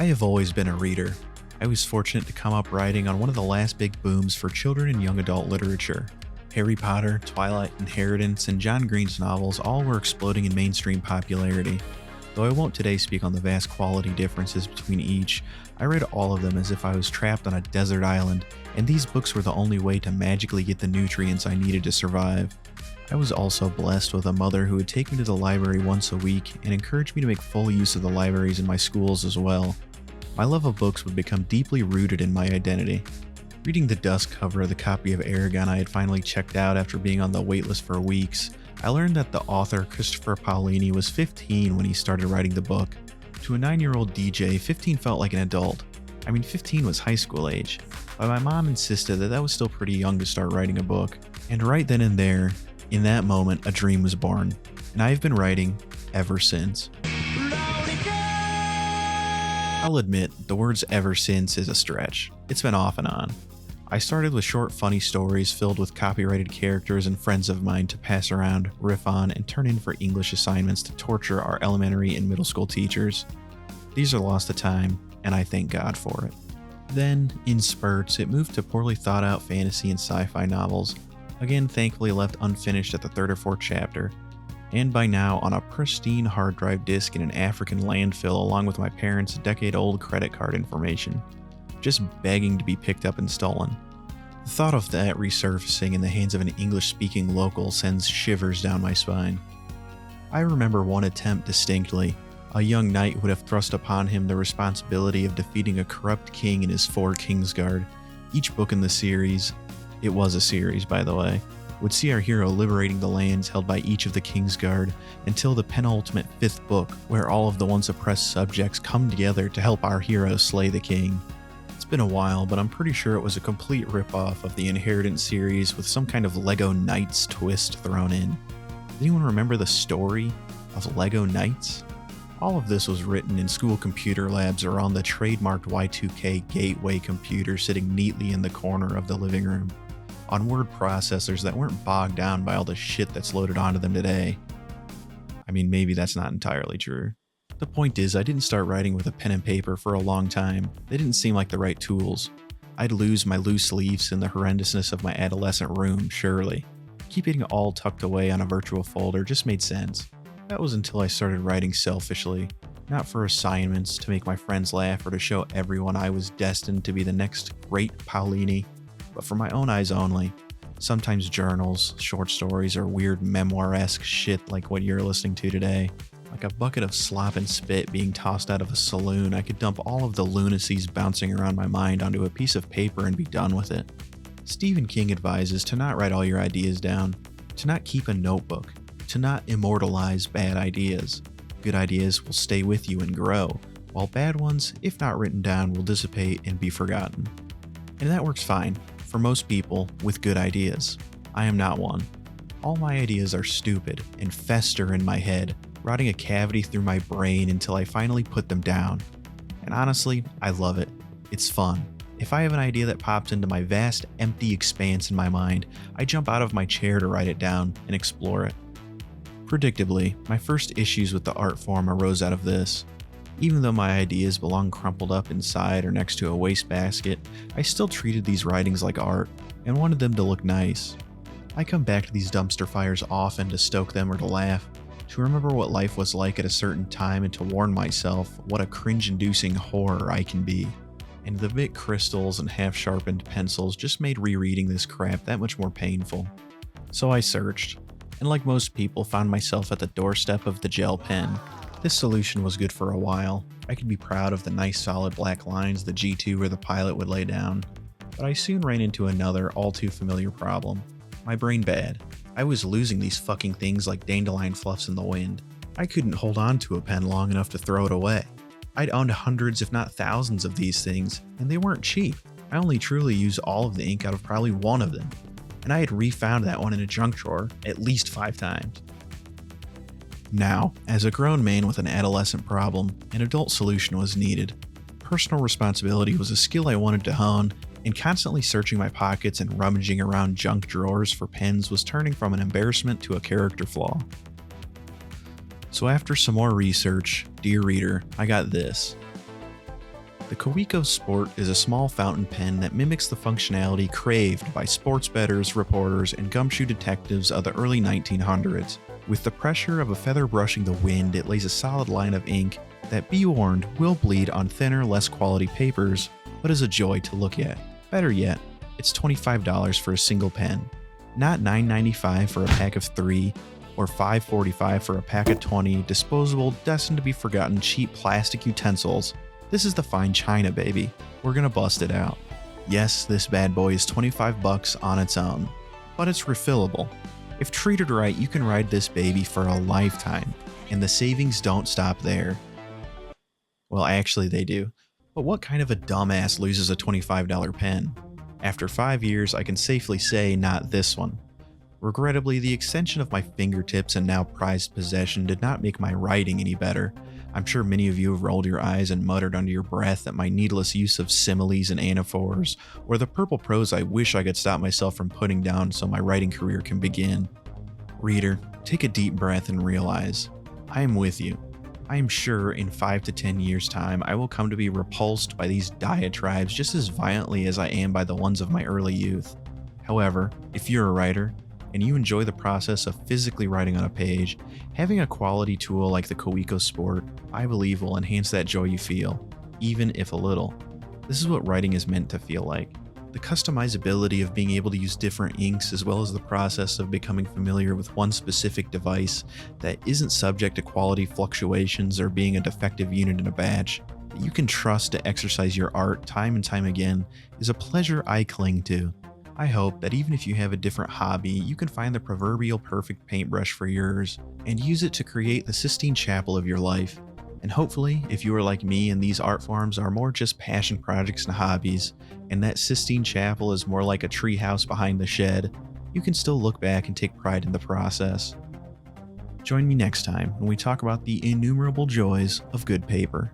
I have always been a reader. I was fortunate to come up writing on one of the last big booms for children and young adult literature. Harry Potter, Twilight, Inheritance, and John Green's novels all were exploding in mainstream popularity. Though I won't today speak on the vast quality differences between each, I read all of them as if I was trapped on a desert island, and these books were the only way to magically get the nutrients I needed to survive. I was also blessed with a mother who would take me to the library once a week and encourage me to make full use of the libraries in my schools as well. My love of books would become deeply rooted in my identity. Reading the dust cover of the copy of Aragon I had finally checked out after being on the waitlist for weeks, I learned that the author Christopher Paolini was 15 when he started writing the book. To a 9-year-old DJ, 15 felt like an adult. I mean, 15 was high school age, but my mom insisted that that was still pretty young to start writing a book. And right then and there, in that moment, a dream was born. And I've been writing ever since. I'll admit, the words ever since is a stretch. It's been off and on. I started with short, funny stories filled with copyrighted characters and friends of mine to pass around, riff on, and turn in for English assignments to torture our elementary and middle school teachers. These are lost to time, and I thank God for it. Then, in spurts, it moved to poorly thought out fantasy and sci-fi novels, again thankfully left unfinished at the 3rd or 4th chapter, and by now on a pristine hard drive disk in an African landfill along with my parents' decade-old credit card information, just begging to be picked up and stolen. The thought of that resurfacing in the hands of an English-speaking local sends shivers down my spine. I remember one attempt distinctly. A young knight would have thrust upon him the responsibility of defeating a corrupt king and his 4 Kingsguard. Each book in the series, it was a series by the way, would see our hero liberating the lands held by each of the Kingsguard until the penultimate 5th book, where all of the once oppressed subjects come together to help our hero slay the king. It's been a while, but I'm pretty sure it was a complete ripoff of the Inheritance series with some kind of Lego Knights twist thrown in. Does anyone remember the story of Lego Knights? All of this was written in school computer labs or on the trademarked Y2K Gateway computer sitting neatly in the corner of the living room, on word processors that weren't bogged down by all the shit that's loaded onto them today. I mean, maybe that's not entirely true. The point is, I didn't start writing with a pen and paper for a long time. They didn't seem like the right tools. I'd lose my loose leaves in the horrendousness of my adolescent room, surely. Keeping it all tucked away on a virtual folder just made sense. That was until I started writing selfishly, not for assignments, to make my friends laugh, or to show everyone I was destined to be the next great Paolini, but for my own eyes only. Sometimes journals, short stories, or weird memoir-esque shit like what you're listening to today. Like a bucket of slop and spit being tossed out of a saloon, I could dump all of the lunacies bouncing around my mind onto a piece of paper and be done with it. Stephen King advises to not write all your ideas down, to not keep a notebook, to not immortalize bad ideas. Good ideas will stay with you and grow, while bad ones, if not written down, will dissipate and be forgotten. And that works fine for most people with good ideas. I am not one. All my ideas are stupid and fester in my head, rotting a cavity through my brain until I finally put them down. And honestly, I love it. It's fun. If I have an idea that pops into my vast, empty expanse in my mind, I jump out of my chair to write it down and explore it. Predictably, my first issues with the art form arose out of this. Even though my ideas belong crumpled up inside or next to a wastebasket, I still treated these writings like art and wanted them to look nice. I come back to these dumpster fires often to stoke them or to laugh, to remember what life was like at a certain time and to warn myself what a cringe-inducing horror I can be. And the Bic crystals and half-sharpened pencils just made rereading this crap that much more painful. So I searched, and like most people found myself at the doorstep of the gel pen. This solution was good for a while. I could be proud of the nice solid black lines the G2 or the Pilot would lay down. But I soon ran into another all too familiar problem. My brain bad. I was losing these fucking things like dandelion fluffs in the wind. I couldn't hold on to a pen long enough to throw it away. I'd owned hundreds if not thousands of these things, and they weren't cheap. I only truly used all of the ink out of probably one of them. And I had refound that one in a junk drawer at least 5 times. Now, as a grown man with an adolescent problem, an adult solution was needed. Personal responsibility was a skill I wanted to hone, and constantly searching my pockets and rummaging around junk drawers for pens was turning from an embarrassment to a character flaw. So after some more research, dear reader, I got this. The Kaweco Sport is a small fountain pen that mimics the functionality craved by sports bettors, reporters, and gumshoe detectives of the early 1900s. With the pressure of a feather brushing the wind, it lays a solid line of ink that, be warned, will bleed on thinner, less quality papers, but is a joy to look at. Better yet, it's $25 for a single pen, not $9.95 for a pack of 3 or $5.45 for a pack of 20 disposable, destined to be forgotten cheap plastic utensils. This is the fine china, baby. We're gonna bust it out. Yes, this bad boy is $25 on its own, but it's refillable. If treated right, you can ride this baby for a lifetime, and the savings don't stop there. Well, actually they do. But what kind of a dumbass loses a $25 pen? After 5 years, I can safely say not this one. Regrettably, the extension of my fingertips and now prized possession did not make my writing any better. I'm sure many of you have rolled your eyes and muttered under your breath at my needless use of similes and anaphors, or the purple prose I wish I could stop myself from putting down so my writing career can begin. Reader, take a deep breath and realize, I am with you. I am sure in 5 to 10 years' time I will come to be repulsed by these diatribes just as violently as I am by the ones of my early youth. However, if you're a writer, and you enjoy the process of physically writing on a page, having a quality tool like the Kaweco Sport, I believe, will enhance that joy you feel, even if a little. This is what writing is meant to feel like. The customizability of being able to use different inks, as well as the process of becoming familiar with one specific device that isn't subject to quality fluctuations or being a defective unit in a batch, that you can trust to exercise your art time and time again, is a pleasure I cling to. I hope that even if you have a different hobby, you can find the proverbial perfect paintbrush for yours and use it to create the Sistine Chapel of your life. And hopefully, if you are like me and these art forms are more just passion projects and hobbies, and that Sistine Chapel is more like a treehouse behind the shed, you can still look back and take pride in the process. Join me next time when we talk about the innumerable joys of good paper.